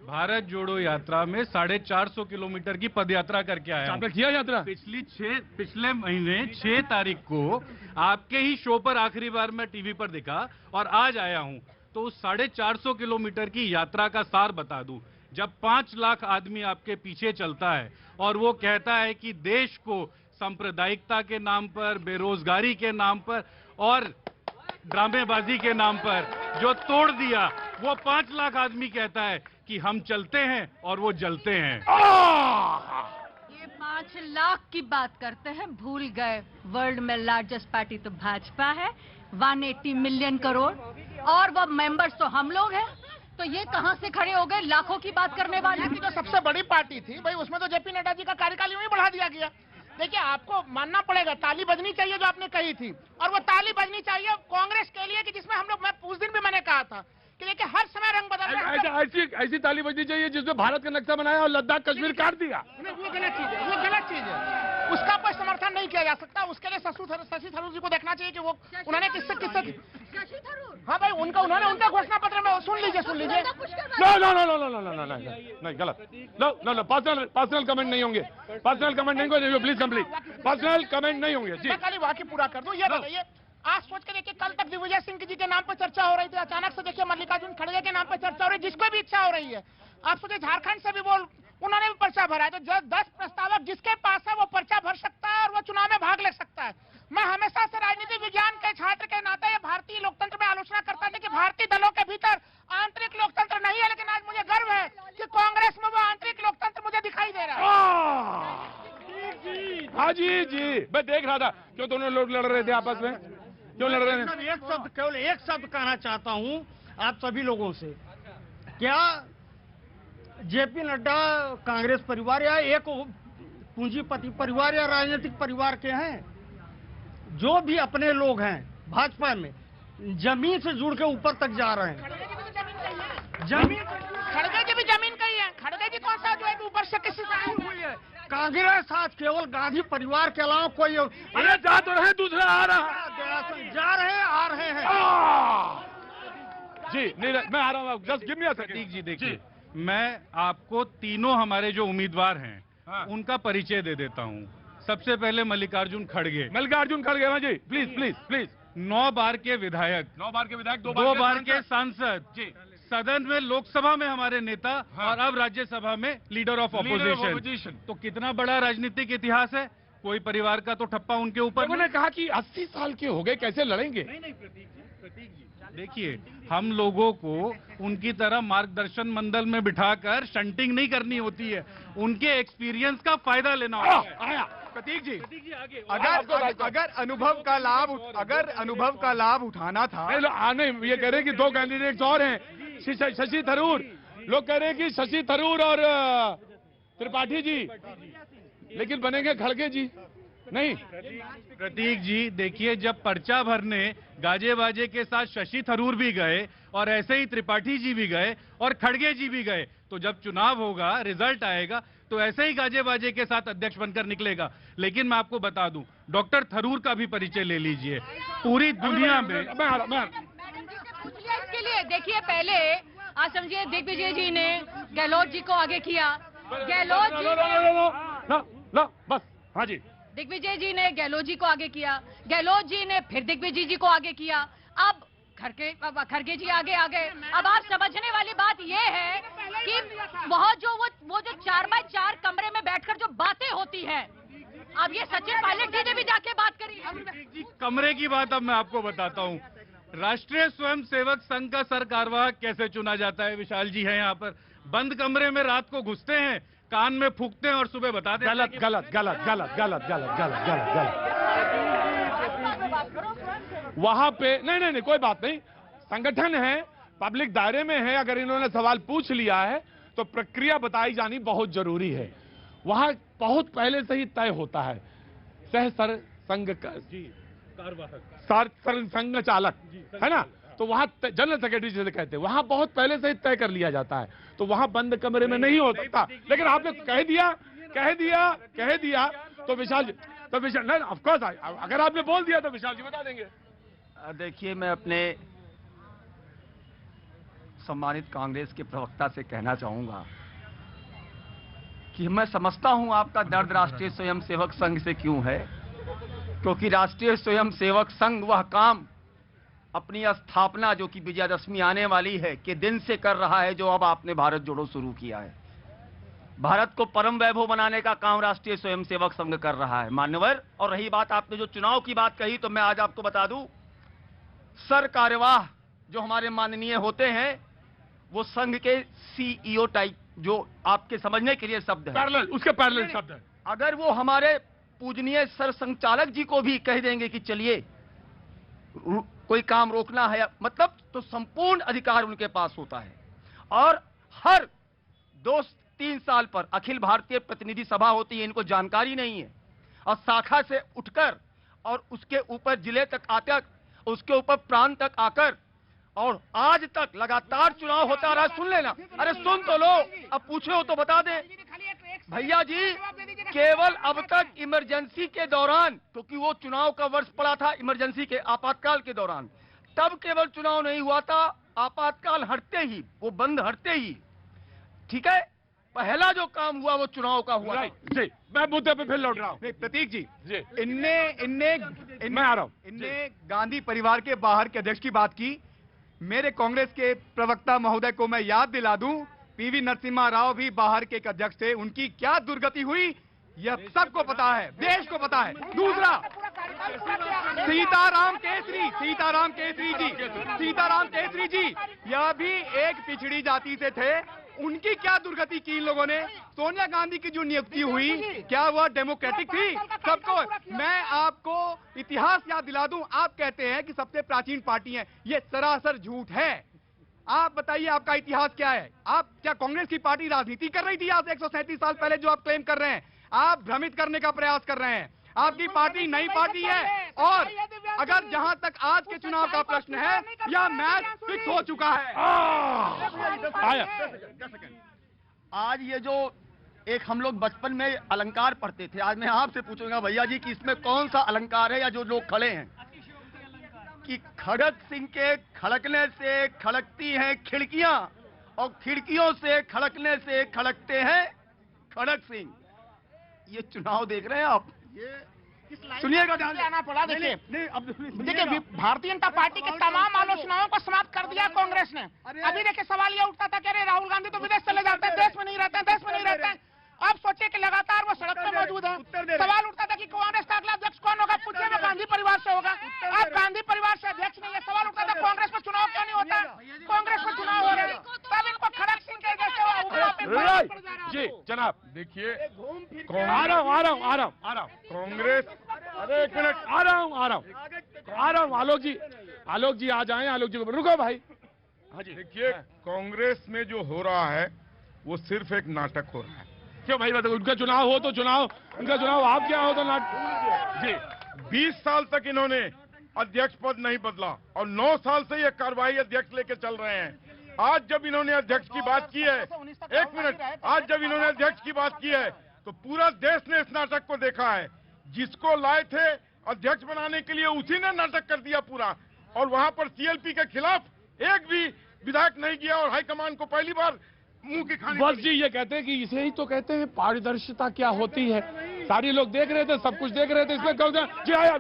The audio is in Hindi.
भारत जोड़ो यात्रा में 450 किलोमीटर की पद यात्रा करके आया हूं। आपने किया यात्रा? पिछले महीने 6 तारीख को आपके ही शो पर आखिरी बार मैं टीवी पर दिखा और आज आया हूं। तो उस 450 किलोमीटर की यात्रा का सार बता दूं। जब 5 लाख आदमी आपके पीछे चलता है और वो कहता है कि देश को सांप्रदायिकता के नाम पर, बेरोजगारी के नाम पर और ड्रामेबाजी के नाम पर जो तोड़ दिया, वो 5 लाख आदमी कहता है कि हम चलते हैं और वो जलते हैं। ये 5 लाख की बात करते हैं, भूल गए वर्ल्ड में लार्जेस्ट पार्टी तो भाजपा है, 180 मिलियन करोड़, और वो मेंबर्स तो हम लोग हैं। तो ये कहां से खड़े हो गए लाखों की बात करने वाले? जो सबसे बड़ी पार्टी थी भाई, उसमें तो जेपी नड्डा जी का कार्यकाल यूं ही बढ़ा दिया गया। देखिए, आपको मानना पड़ेगा, ताली बजनी चाहिए जो आपने कही थी, और वो ताली बजनी चाहिए कांग्रेस के लिए कि जिसमें हम लोग, मैं उस दिन भी मैंने कहा था कि देखिए हर समय रंग बदल रहा है। ऐसी ताली बजनी चाहिए जिसमें भारत का नक्शा बनाया और लद्दाख कश्मीर काट दिया। वो गलत चीज है, वो गलत चीज है, उसका कोई समर्थन नहीं किया जा सकता। उसके लिए शशि थरूर जी को देखना चाहिए कि वो उन्होंने किससे शशि थरूर, हाँ भाई, उन्होंने उनका घोषणा पत्र में सुन लीजिए। No no no no no no no नहीं, गलत। नो नो, पर्सनल कमेंट नहीं होंगे, पर्सनल कमेंट नहीं होंगे, प्लीज कंप्लीट, पर्सनल कमेंट नहीं होंगे जी। मैं खाली वाक्य पूरा कर दूं। ये बताइए, आज सोच के देखिए, कल तक दिग्विजय सिंह जी के नाम पर चर्चा हो रही थी, अचानक से देखिए मल्लिकार्जुन खड़गे के नाम पर चर्चा हो रही है, जिसको भी इच्छा हो रही है। आप सोचिए, झारखंड से भी उन्होंने भी पर्चा भरा है, तो 10 प्रस्तावक जिसके पास है वो पर्चा भर सकता है और वो चुनाव में भाग ले सकता है। मैं हमेशा से राजनीति विज्ञान के छात्र के नाते भारतीय लोकतंत्र में आलोचना करता था कि भारतीय दलों के भीतर आंतरिक लोकतंत्र नहीं है, लेकिन आज मुझे गर्व है कि कांग्रेस में वो आंतरिक लोकतंत्र मुझे दिखाई दे रहा है। हाँ जी जी, मैं देख रहा था क्यों दोनों लोग लड़ रहे थे आपस में, क्यों लड़ रहे थे? केवल एक शब्द कहना चाहता हूं आप सभी लोगों से, क्या जेपी नड्डा कांग्रेस परिवार या एक पूंजीपति परिवार या राजनीतिक परिवार के हैं? जो भी अपने लोग हैं भाजपा में, जमीन से जुड़ के ऊपर तक जा रहे हैं। जमीन, खड़गे जी भी जमीन का ही है। खड़गे जी कौन सा जो है ऊपर से किसी से हुई है? कांग्रेस आज केवल गांधी परिवार के अलावा कोई, अरे जा तो रहे, दूसरा आ रहा, जा रहे हैं, आ रहे हैं। जी नीरज, मैं आ रहा हूँ, just give me a second जी देखिए, मैं आपको तीनों हमारे जो उम्मीदवार हैं उनका परिचय दे देता हूं। सबसे पहले मल्लिकार्जुन खड़गे हाँ जी, प्लीज प्लीज प्लीज। 9 बार के विधायक, 9 बार के विधायक, 2 बार के सांसद जी, सदन में, लोकसभा में हमारे नेता, और अब राज्यसभा में लीडर ऑफ ऑपोजिशन। तो कितना बड़ा राजनीतिक इतिहास है। कोई परिवार का तो ठप्पा उनके ऊपर। उन्होंने कहा कि 80 साल के हो गए, कैसे लड़ेंगे? नहीं प्रतीक जी, देखिए, हम लोगों को उनकी तरह मार्गदर्शन मंडल में बिठाकर शंटिंग नहीं करनी होती है, उनके एक्सपीरियंस का फायदा लेना होता है। प्रतीक जी, आगे अगर अनुभव का लाभ उठाना था, नहीं, ये कह रहे हैं कि 2 कैंडिडेट्स और हैं, शशि थरूर, लोग कह रहे हैं कि शशि थरूर और त्रिपाठी जी, लेकिन बनेंगे खड़गे जी नहीं। प्रतीक जी देखिए, जब पर्चा भरने गाजे बाजे के साथ शशि थरूर भी गए और ऐसे ही त्रिपाठी जी भी गए और खड़गे जी भी गए, तो जब चुनाव होगा, रिजल्ट आएगा, तो ऐसे ही गाजे बाजे के साथ अध्यक्ष बनकर निकलेगा। लेकिन मैं आपको बता दूं, डॉक्टर थरूर का भी परिचय ले लीजिए। पूरी दुनिया में इसके लिए देखिए, पहले आज समझिए दिग्विजय जी ने गहलोत जी को आगे किया, गहलोत जी बस, हाँ जी, दिग्विजय जी ने गहलोत जी को आगे किया, गहलोत जी ने फिर दिग्विजय जी को आगे किया, अब खड़गे जी आगे आ गए। अब आप समझने वाली बात यह है कि बहुत वो जो 4x4 कमरे में बैठकर जो बातें होती हैं, अब ये सचिन पायलट जी ने भी जाके बात करी। कमरे की बात अब मैं आपको बताता हूँ। राष्ट्रीय स्वयंसेवक संघ का सरकारवाह कैसे चुना जाता है? विशाल जी हैं यहाँ पर। बंद कमरे में रात को घुसते हैं, कान में फूकते हैं और सुबह बताते हैं। गलत गलत गलत गलत गलत गलत गलत गलत गलत। वहां पे नहीं, कोई बात नहीं, संगठन है, पब्लिक दायरे में है, अगर इन्होंने सवाल पूछ लिया है तो प्रक्रिया बताई जानी बहुत जरूरी है। वहां बहुत पहले से ही तय होता है, सह संघ संघ चालक है ना, तो वहां जनरल सेक्रेटरी जिसे कहते हैं, वहां बहुत पहले से ही तय कर लिया जाता है, तो वहां बंद कमरे में नहीं हो सकता। लेकिन आपने कह दिया तो विशाल नहीं, ऑफ कोर्स अगर आपने बोल दिया तो विशाल जी बता देंगे। देखिए, मैं अपने सम्मानित कांग्रेस के प्रवक्ता से कहना चाहूंगा कि मैं समझता हूं आपका दर्द राष्ट्रीय स्वयंसेवक संघ से क्यों है, क्योंकि राष्ट्रीय स्वयंसेवक संघ वह काम अपनी स्थापना जो कि विजयादशमी आने वाली है के दिन से कर रहा है, जो अब आपने भारत जोड़ो शुरू किया है। भारत को परम वैभव बनाने का काम राष्ट्रीय स्वयंसेवक संघ कर रहा है मान्यवर। और रही बात आपने जो चुनाव की बात कही, तो मैं आज आपको बता दूं, सर कार्यवाह जो हमारे माननीय होते हैं वो संघ के सीईओ टाइप, जो आपके समझने के लिए शब्द है, पैरेलल, उसके पैरेलल शब्द है। अगर वो हमारे पूजनीय सर संचालक जी को भी कह देंगे कि चलिए कोई काम रोकना है, मतलब तो संपूर्ण अधिकार उनके पास होता है। और हर 2-3 साल पर अखिल भारतीय प्रतिनिधि सभा होती है, इनको जानकारी नहीं है, और शाखा से उठकर और उसके ऊपर जिले तक आकर, उसके ऊपर प्रांत तक आकर, और आज तक लगातार चुनाव होता रहा। सुन लेना, अरे सुन तो लो, अब पूछे हो तो बता दे भैया जी। केवल अब तक इमरजेंसी के दौरान, क्योंकि वो चुनाव का वर्ष पड़ा था इमरजेंसी के आपातकाल के दौरान, तब केवल चुनाव नहीं हुआ था, आपातकाल हटते ही, वो बंद हटते ही, ठीक है, पहला जो काम हुआ वो चुनाव का हुआ। जी, मैं मुद्दे पे फिर लौट रहा हूँ। नहीं, प्रतीक जी, मैं आ रहा हूँ। इनने गांधी परिवार के बाहर के अध्यक्ष की बात की। मेरे कांग्रेस के प्रवक्ता महोदय को मैं याद दिला दूं, पीवी नरसिम्हा राव भी बाहर के एक अध्यक्ष थे, उनकी क्या दुर्गति हुई यह सबको पता है, देश को पता है। दूसरा, सीताराम केसरी जी, यह भी एक पिछड़ी जाति से थे, उनकी क्या दुर्गति की इन लोगों ने। सोनिया गांधी की जो नियुक्ति हुई, क्या वह डेमोक्रेटिक थी? सबको, मैं आपको इतिहास याद दिला दूं, आप कहते हैं कि सबसे प्राचीन पार्टी है, ये सरासर झूठ है। आप बताइए आपका इतिहास क्या है? आप क्या कांग्रेस की पार्टी राजनीति कर रही थी आज 137 साल पहले, जो आप क्लेम कर रहे हैं? आप भ्रमित करने का प्रयास कर रहे हैं। आपकी पार्टी नई पार्टी है, और अगर जहां तक आज के चुनाव का प्रश्न है, यह मैच फिक्स हो चुका है। आज ये जो एक हम लोग बचपन में अलंकार पढ़ते थे, आज मैं आपसे पूछूंगा भैया जी कि इसमें कौन सा अलंकार है, या जो लोग खड़े हैं कि खड़क सिंह के खड़कने से खड़कती हैं खिड़कियां, और खिड़कियों से खड़कने से खड़कते हैं खड़क सिंह। ये चुनाव देख रहे हैं आप, सुनिएगा ध्यान से। आना पड़ा। देखिए भारतीय जनता पार्टी के तमाम आलोचनाओं को समाप्त कर दिया कांग्रेस ने। अभी देखिए सवाल ये उठता था कि अरे राहुल गांधी तो विदेश चले जाते हैं, देश में नहीं रहते हैं। अब सोचिए कि लगातार वो सड़क पर मौजूद है। सवाल उठता था कि कांग्रेस का अगला अध्यक्ष कौन होगा, पूछिए वो गांधी परिवार से होगा। अब गांधी परिवार से अध्यक्ष नहीं है। सवाल उठता था कांग्रेस में चुनाव क्यों नहीं होता, कांग्रेस में चुनाव हो रहा है, तब इनको खड़क सिंह के जैसे जी जनाब, देखिए, आ रहा हूँ कांग्रेस, अरे एक मिनट, आ रहा हूँ। आलोक जी आ जाएं, आलोक जी को रुको भाई। हाँ जी, देखिए, कांग्रेस में जो हो रहा है वो सिर्फ एक नाटक हो रहा है। क्यों भाई, बताओ, उनका चुनाव हो तो चुनाव, उनका चुनाव आप क्या हो तो नाटक। जी, 20 साल तक इन्होंने अध्यक्ष पद नहीं बदला, और 9 साल से ये कार्रवाई अध्यक्ष लेके चल रहे हैं। आज जब इन्होंने अध्यक्ष की बात की है, एक मिनट, आज जब इन्होंने अध्यक्ष की बात की है, तो पूरा देश ने इस नाटक को देखा है। जिसको लाए थे अध्यक्ष बनाने के लिए, उसी ने नाटक कर दिया पूरा, और वहां पर सीएलपी के खिलाफ एक भी विधायक नहीं गया, और हाईकमान को पहली बार मुंह की खानी। बस जी, ये कहते हैं कि इसे ही तो कहते हैं पारदर्शिता क्या होती है। सारे लोग देख रहे थे, सब कुछ देख रहे थे, इसमें जी आया